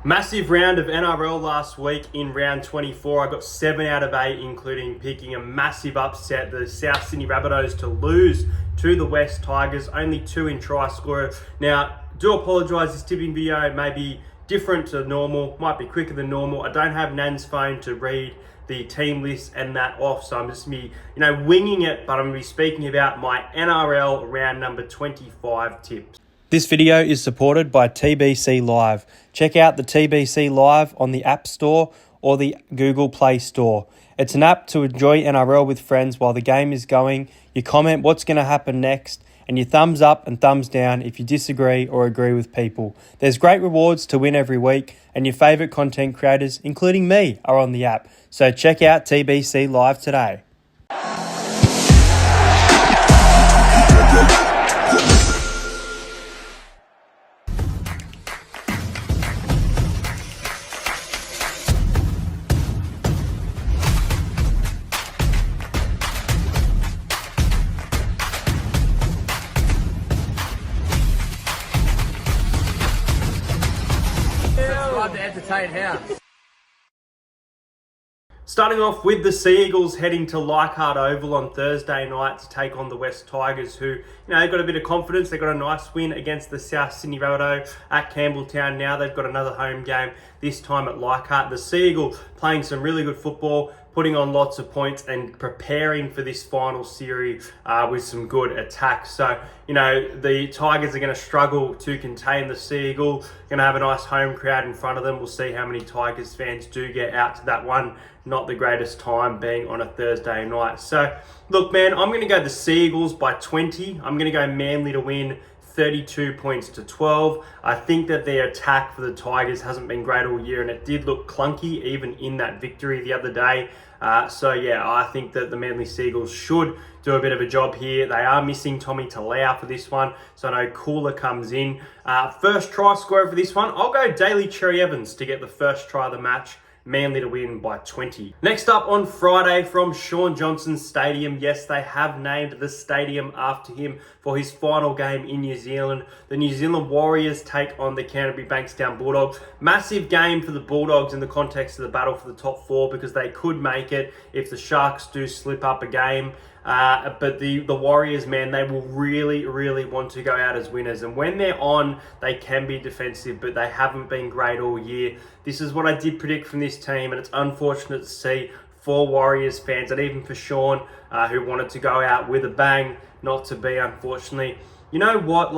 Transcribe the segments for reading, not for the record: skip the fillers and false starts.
Massive round of NRL last week in round 24. I got 7 out of 8, including picking a massive upset, the South Sydney Rabbitohs to lose to the West Tigers, only 2 in try scorer. Now, do apologise, this tipping video may be different to normal, might be quicker than normal. I don't have Nan's phone to read the team list and that off, so I'm just winging it, but I'm going to be speaking about my NRL round number 25 tips. This video is supported by TBC Live. Check out the TBC Live on the App Store or the Google Play Store. It's an app to enjoy NRL with friends while the game is going. You comment what's going to happen next, and you thumbs up and thumbs down if you disagree or agree with people. There's great rewards to win every week, and your favourite content creators, including me, are on the app. So check out TBC Live today. Starting off with the Sea Eagles heading to Leichhardt Oval on Thursday night to take on the West Tigers, who, they've got a bit of confidence. They've got a nice win against the South Sydney Rabbitohs at Campbelltown. Now they've got another home game, this time at Leichhardt. The Sea Eagle playing some really good football, putting on lots of points and preparing for this final series with some good attacks. So, the Tigers are going to struggle to contain the Sea Eagle. Going to have a nice home crowd in front of them. We'll see how many Tigers fans do get out to that one. Not the greatest time being on a Thursday night. So, look, man, I'm going to go the Sea Eagles by 20. I'm going to go Manly to win 32 points to 12. I think that their attack for the Tigers hasn't been great all year, and it did look clunky even in that victory the other day. I think that the Manly Sea Eagles should do a bit of a job here. They are missing Tommy Talau for this one, so I know Cooler comes in. First try scorer for this one, I'll go Daly Cherry Evans to get the first try of the match. Manly to win by 20. Next up on Friday from Shaun Johnson Stadium. Yes, they have named the stadium after him for his final game in New Zealand. The New Zealand Warriors take on the Canterbury Bankstown Bulldogs. Massive game for the Bulldogs in the context of the battle for the top 4, because they could make it if the Sharks do slip up a game. But the Warriors, man, they will really, really want to go out as winners. And when they're on, they can be defensive, but they haven't been great all year. This is what I did predict from this team, and it's unfortunate to see for Warriors fans, and even for Shaun, who wanted to go out with a bang, not to be, unfortunately. You know what?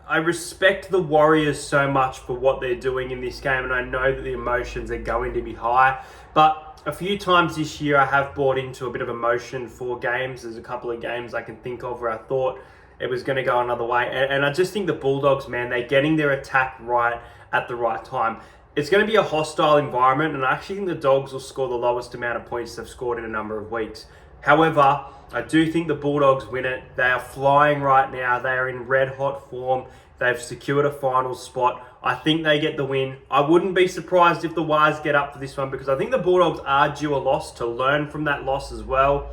I respect the Warriors so much for what they're doing in this game, and I know that the emotions are going to be high, but a few times this year, I have bought into a bit of emotion for games. There's a couple of games I can think of where I thought it was going to go another way. And I just think the Bulldogs, man, they're getting their attack right at the right time. It's going to be a hostile environment, and I actually think the Dogs will score the lowest amount of points they've scored in a number of weeks. However, I do think the Bulldogs win it. They are flying right now. They are in red-hot form. They've secured a final spot. I think they get the win. I wouldn't be surprised if the Wires get up for this one, because I think the Bulldogs are due a loss to learn from that loss as well.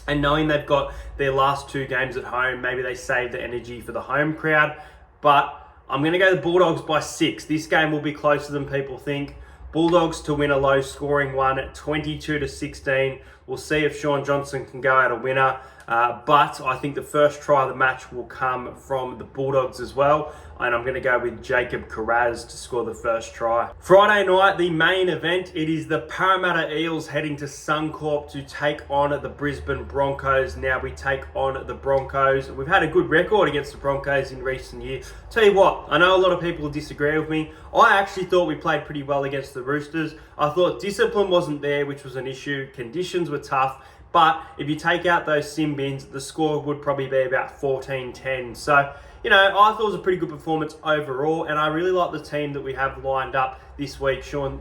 And knowing they've got their last 2 games at home, maybe they save the energy for the home crowd. But I'm going to go the Bulldogs by 6. This game will be closer than people think. Bulldogs to win a low-scoring one at 22-16. We'll see if Shaun Johnson can go out a winner. But I think the first try of the match will come from the Bulldogs as well. And I'm going to go with Jacob Carraz to score the first try. Friday night, the main event, it is the Parramatta Eels heading to Suncorp to take on the Brisbane Broncos. Now we take on the Broncos. We've had a good record against the Broncos in recent years. Tell you what, I know a lot of people disagree with me. I actually thought we played pretty well against the Roosters. I thought discipline wasn't there, which was an issue. Conditions were tough. But if you take out those sin bins, the score would probably be about 14-10. So, I thought it was a pretty good performance overall, and I really like the team that we have lined up this week. Shaun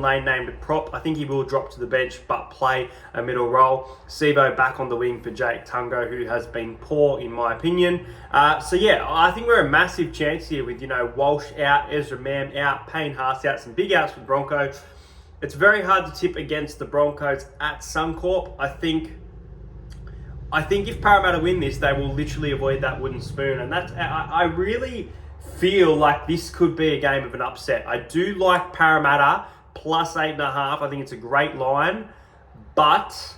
Lane named a prop. I think he will drop to the bench, but play a middle role. Sivo back on the wing for Jake Tungo, who has been poor, in my opinion. I think we're a massive chance here with, Walsh out, Ezra Mam out, Payne Haas out, some big outs for Broncos. It's very hard to tip against the Broncos at Suncorp. I think if Parramatta win this, they will literally avoid that wooden spoon. And I really feel like this could be a game of an upset. I do like Parramatta plus 8.5. I think it's a great line, but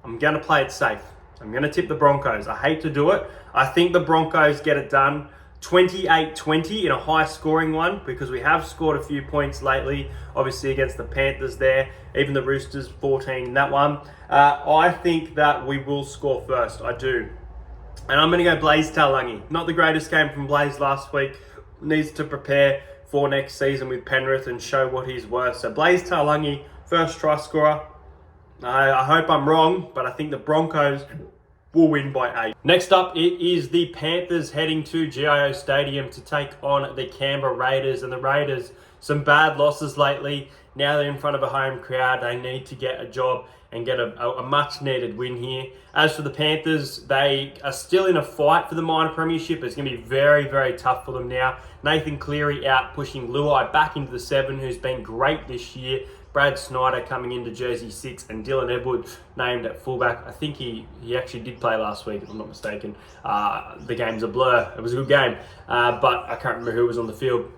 I'm going to play it safe. I'm going to tip the Broncos. I hate to do it. I think the Broncos get it done 28-20 in a high-scoring one, because we have scored a few points lately, obviously against the Panthers there, even the Roosters 14 in that one. I think that we will score first. I do. And I'm going to go Blaze Taulagi. Not the greatest game from Blaze last week. Needs to prepare for next season with Penrith and show what he's worth. So Blaze Taulagi, first try scorer. I hope I'm wrong, but I think the Broncos will win by 8. Next up, it is the Panthers heading to GIO Stadium to take on the Canberra Raiders. And the Raiders, some bad losses lately. Now they're in front of a home crowd. They need to get a job and get a much-needed win here. As for the Panthers, they are still in a fight for the minor premiership. It's going to be very, very tough for them now. Nathan Cleary out pushing Luai back into the 7, who's been great this year. Brad Snyder coming into jersey 6, and Dylan Edwards named at fullback. I think he actually did play last week, if I'm not mistaken. The game's a blur. It was a good game, but I can't remember who was on the field.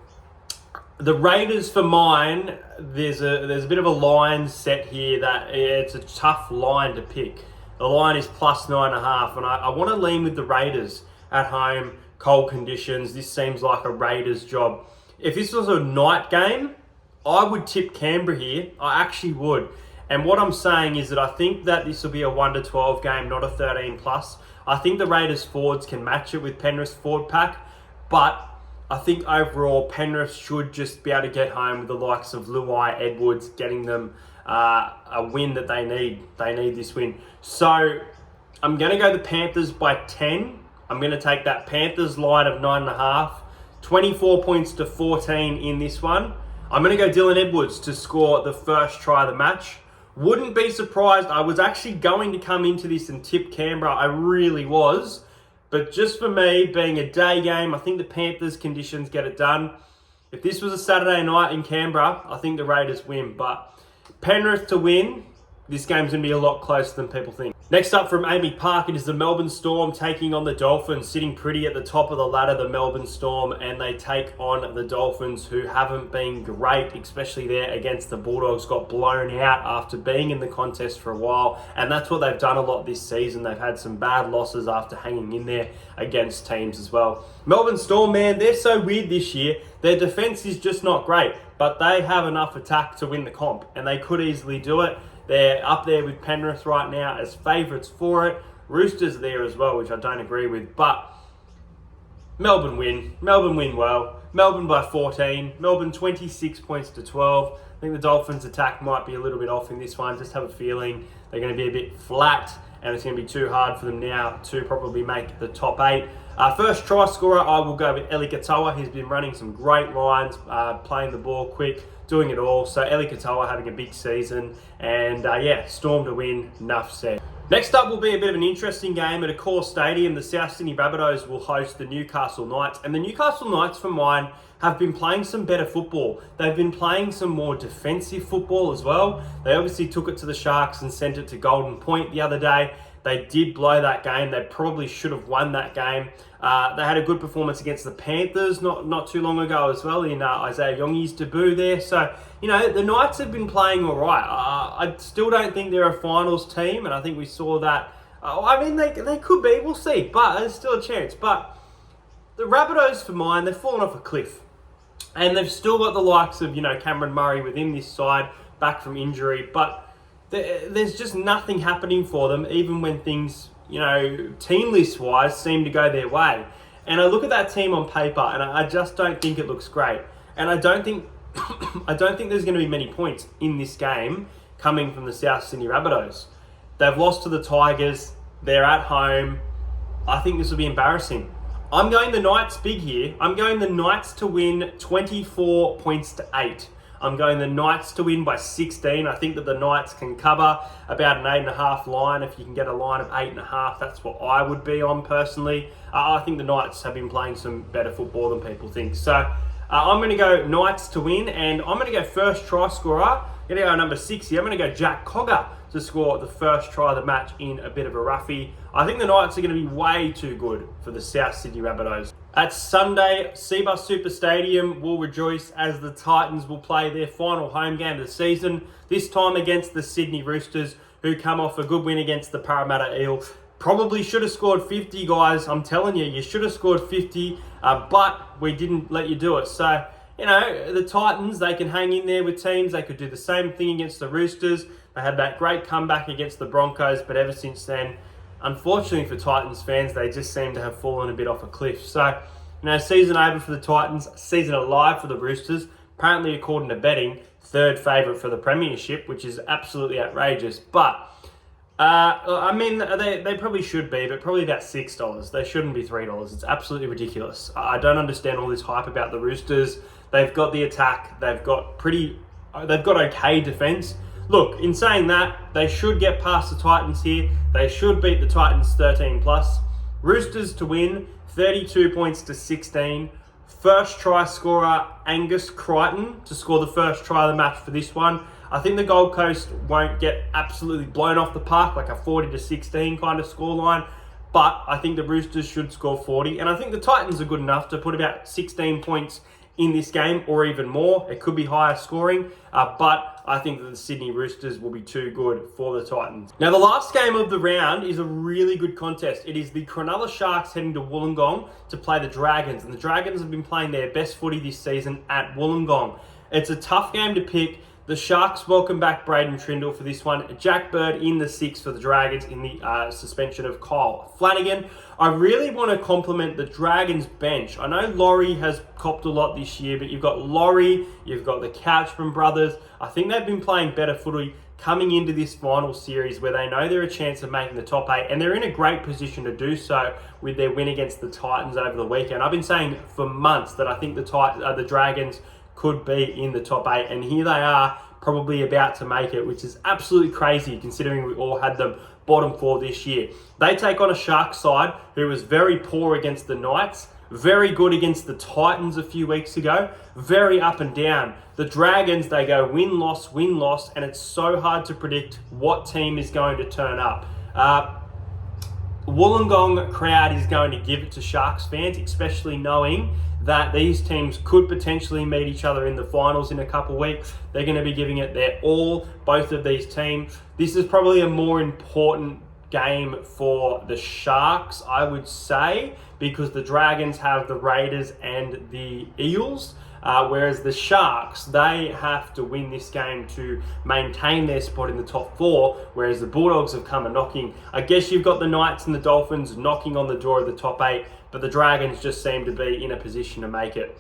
The Raiders, for mine, there's a bit of a line set here that it's a tough line to pick. The line is plus 9.5, and I want to lean with the Raiders at home, cold conditions. This seems like a Raiders job. If this was a night game, I would tip Canberra here. I actually would. And what I'm saying is that I think that this will be a 1-12 game, not a 13 plus. I think the Raiders forwards can match it with Penrith's forward pack, but I think overall Penrith should just be able to get home with the likes of Luai, Edwards, getting them a win that they need. They need this win. So I'm going to go the Panthers by 10. I'm going to take that Panthers line of 9.5. 24 points to 14 in this one. I'm going to go Dylan Edwards to score the first try of the match. Wouldn't be surprised. I was actually going to come into this and tip Canberra. I really was. But just for me, being a day game, I think the Panthers conditions get it done. If this was a Saturday night in Canberra, I think the Raiders win. But Penrith to win, this game's going to be a lot closer than people think. Next up from Amy Park, it is the Melbourne Storm taking on the Dolphins, sitting pretty at the top of the ladder, the Melbourne Storm, and they take on the Dolphins, who haven't been great, especially there against the Bulldogs. Got blown out after being in the contest for a while, and that's what they've done a lot this season. They've had some bad losses after hanging in there against teams as well. Melbourne Storm, man, they're so weird this year. Their defence is just not great, but they have enough attack to win the comp, and they could easily do it. They're up there with Penrith right now as favourites for it. Roosters are there as well, which I don't agree with. But Melbourne win. Melbourne win well. Melbourne by 14. Melbourne 26 points to 12. I think the Dolphins' attack might be a little bit off in this one. Just have a feeling they're going to be a bit flat, and it's going to be too hard for them now to probably make the top 8. First try scorer, I will go with Eli Katoa. He's been running some great lines, playing the ball quick, doing it all. So Eli Katoa having a big season, and Storm to win, enough said. Next up will be a bit of an interesting game at Accor Stadium. The South Sydney Rabbitohs will host the Newcastle Knights, and the Newcastle Knights, for mine, have been playing some better football. They've been playing some more defensive football as well. They obviously took it to the Sharks and sent it to Golden Point the other day. They did blow that game. They probably should have won that game. They had a good performance against the Panthers not too long ago as well in Isaiah Yongi's debut there. So, the Knights have been playing all right. I still don't think they're a finals team, and I think we saw that. They could be. We'll see. But there's still a chance. But the Rabbitohs, for mine, they've fallen off a cliff. And they've still got the likes of, Cameron Murray within this side, back from injury. But there's just nothing happening for them, even when things, team list-wise, seem to go their way. And I look at that team on paper, and I just don't think it looks great. And I don't think there's going to be many points in this game coming from the South Sydney Rabbitohs. They've lost to the Tigers. They're at home. I think this will be embarrassing. I'm going the Knights big here. I'm going the Knights to win 24 points to 8. I'm going the Knights to win by 16. I think that the Knights can cover about an 8.5 line. If you can get a line of 8.5, that's what I would be on personally. I think the Knights have been playing some better football than people think. So I'm going to go Knights to win, and I'm going to go first try scorer. I'm going to go number 6 here. I'm going to go Jack Cogger to score the first try of the match in a bit of a roughie. I think the Knights are going to be way too good for the South Sydney Rabbitohs. At Sunday, Cbus Super Stadium will rejoice as the Titans will play their final home game of the season, this time against the Sydney Roosters, who come off a good win against the Parramatta Eels. Probably should have scored 50, guys. I'm telling you, you should have scored 50, but we didn't let you do it. So, the Titans, they can hang in there with teams. They could do the same thing against the Roosters. They had that great comeback against the Broncos, but ever since then, unfortunately for Titans fans, they just seem to have fallen a bit off a cliff. So, season over for the Titans, season alive for the Roosters. Apparently, according to betting, third favourite for the premiership, which is absolutely outrageous. But, they probably should be, but probably about $6. They shouldn't be $3. It's absolutely ridiculous. I don't understand all this hype about the Roosters. They've got the attack. They've got okay defence. Look, in saying that, they should get past the Titans here. They should beat the Titans 13+. Roosters to win, 32 points to 16. First try scorer, Angus Crichton, to score the first try of the match for this one. I think the Gold Coast won't get absolutely blown off the park, like a 40-16 kind of scoreline. But I think the Roosters should score 40. And I think the Titans are good enough to put about 16 points in this game, or even more. It could be higher scoring, but I think that the Sydney Roosters will be too good for the Titans. Now, the last game of the round is a really good contest. It is the Cronulla Sharks heading to Wollongong to play the Dragons, and the Dragons have been playing their best footy this season at Wollongong. It's a tough game to pick. The Sharks welcome back Braden Trindle for this one. Jack Bird in the 6 for the Dragons in the suspension of Kyle Flanagan. I really want to compliment the Dragons bench. I know Laurie has copped a lot this year, but you've got Laurie, you've got the Couchman brothers. I think they've been playing better footy coming into this final series where they know they're a chance of making the top 8, and they're in a great position to do so with their win against the Titans over the weekend. I've been saying for months that I think the Dragons could be in the top 8, and here they are, probably about to make it, which is absolutely crazy considering we all had them bottom 4 this year. They take on a Sharks side who was very poor against the Knights, very good against the Titans a few weeks ago, very up and down. The Dragons, they go win-loss, and it's so hard to predict what team is going to turn up. Wollongong crowd is going to give it to Sharks fans, especially knowing that these teams could potentially meet each other in the finals in a couple of weeks. They're going to be giving it their all, both of these teams. This is probably a more important game for the Sharks, I would say, because the Dragons have the Raiders and the Eels. Whereas the Sharks, they have to win this game to maintain their spot in the top 4, whereas the Bulldogs have come a knocking. I guess you've got the Knights and the Dolphins knocking on the door of the top 8, but the Dragons just seem to be in a position to make it.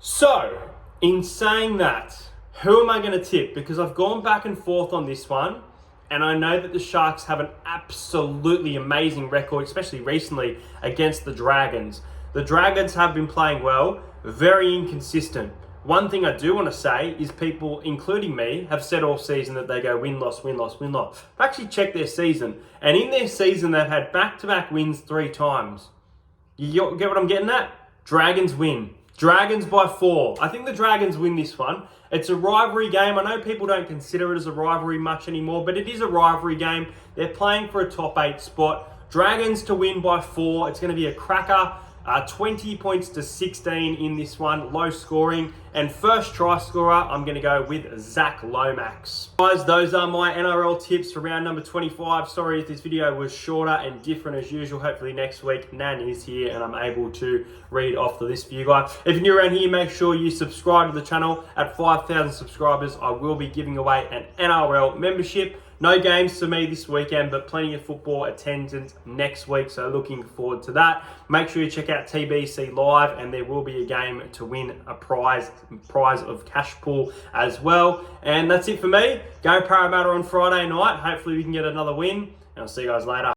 So, in saying that, who am I going to tip? Because I've gone back and forth on this one, and I know that the Sharks have an absolutely amazing record, especially recently, against the Dragons. The Dragons have been playing well, very inconsistent. One thing I do want to say is people, including me, have said all season that they go win-loss. I've actually checked their season, and in their season they've had back-to-back wins 3 times. You get what I'm getting at? Dragons win. Dragons by 4. I think the Dragons win this one. It's a rivalry game. I know people don't consider it as a rivalry much anymore, but it is a rivalry game. They're playing for a top 8 spot. Dragons to win by 4. It's going to be a cracker. 20 points to 16 in this one, low scoring. And first try scorer, I'm going to go with Zach Lomax. Guys, those are my NRL tips for round number 25. Sorry if this video was shorter and different as usual. Hopefully next week, Nan is here and I'm able to read off the list for you guys. If you're new around here, make sure you subscribe to the channel. At 5,000 subscribers, I will be giving away an NRL membership. No games for me this weekend, but plenty of football attendance next week, so looking forward to that. Make sure you check out TBC Live, and there will be a game to win a prize of cash pool as well. And that's it for me. Go Parramatta on Friday night. Hopefully we can get another win, and I'll see you guys later.